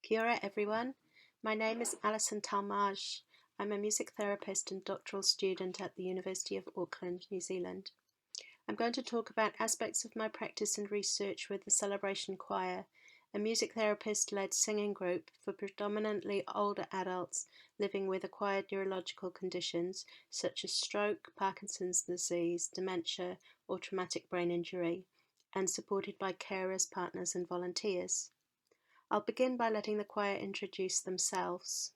Kia ora everyone, my name is Alison Talmage. I'm a music therapist and doctoral student at the University of Auckland, New Zealand. I'm going to talk about aspects of my practice and research with the Celebration Choir, a music therapist-led singing group for predominantly older adults living with acquired neurological conditions such as stroke, Parkinson's disease, dementia, or traumatic brain injury, and supported by carers, partners, and volunteers. I'll begin by letting the choir introduce themselves.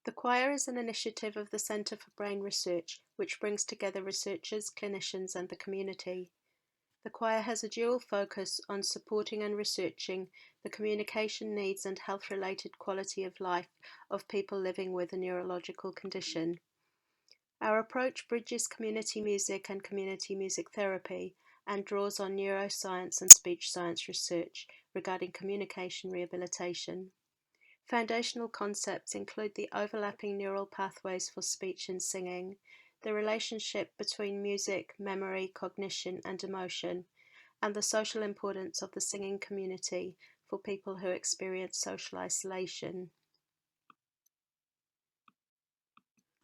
The choir is an initiative of the Centre for Brain Research, which brings together researchers, clinicians, and the community. The choir has a dual focus on supporting and researching the communication needs and health-related quality of life of people living with a neurological condition. Our approach bridges community music and community music therapy and draws on neuroscience and speech science research regarding communication rehabilitation. Foundational concepts include the overlapping neural pathways for speech and singing, the relationship between music, memory, cognition, and emotion, and the social importance of the singing community for people who experience social isolation.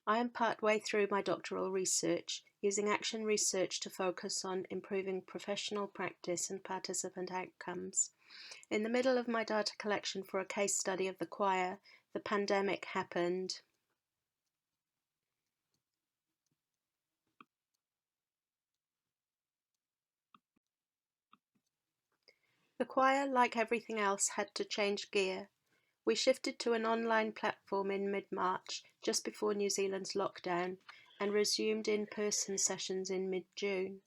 I am partway through my doctoral research, using action research to focus on improving professional practice and participant outcomes. In the middle of my data collection for a case study of the choir, the pandemic happened. The choir, like everything else, had to change gear. We shifted to an online platform in mid-March, just before New Zealand's lockdown, and resumed in-person sessions in mid-June.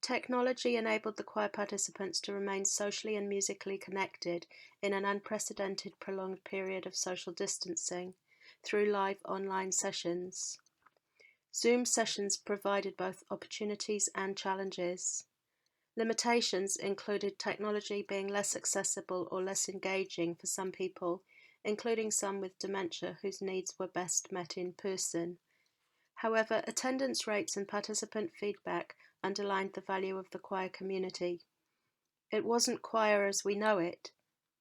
Technology enabled the choir participants to remain socially and musically connected in an unprecedented prolonged period of social distancing through live online sessions. Zoom sessions provided both opportunities and challenges. Limitations included technology being less accessible or less engaging for some people, including some with dementia whose needs were best met in person. However, attendance rates and participant feedback underlined the value of the choir community. It wasn't choir as we know it,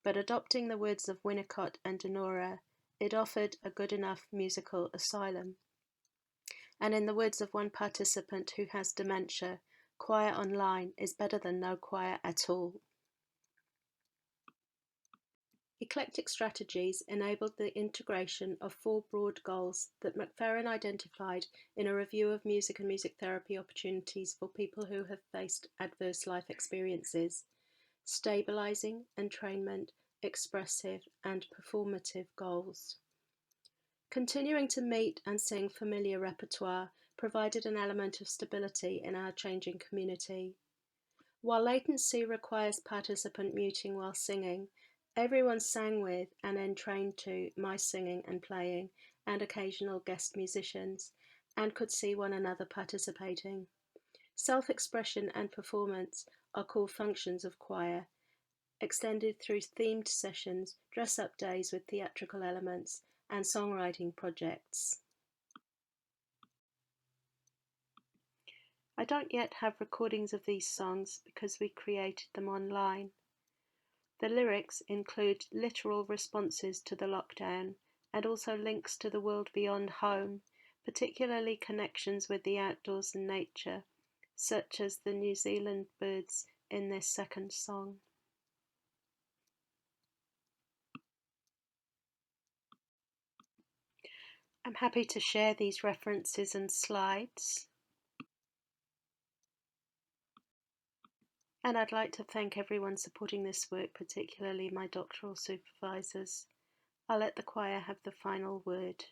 but adopting the words of Winnicott and Denora, it offered a good enough musical asylum. And in the words of one participant who has dementia, choir online is better than no choir at all. Eclectic strategies enabled the integration of 4 broad goals that McFerrin identified in a review of music and music therapy opportunities for people who have faced adverse life experiences: stabilizing, entrainment, expressive, and performative goals. Continuing to meet and sing familiar repertoire provided an element of stability in our changing community. While latency requires participant muting while singing, everyone sang with and entrained to my singing and playing and occasional guest musicians, and could see one another participating. Self-expression and performance are core functions of choir, extended through themed sessions, dress-up days with theatrical elements, and songwriting projects. I don't yet have recordings of these songs because we created them online. The lyrics include literal responses to the lockdown and also links to the world beyond home, particularly connections with the outdoors and nature, such as the New Zealand birds in this second song. I'm happy to share these references and slides. And I'd like to thank everyone supporting this work, particularly my doctoral supervisors. I'll let the choir have the final word.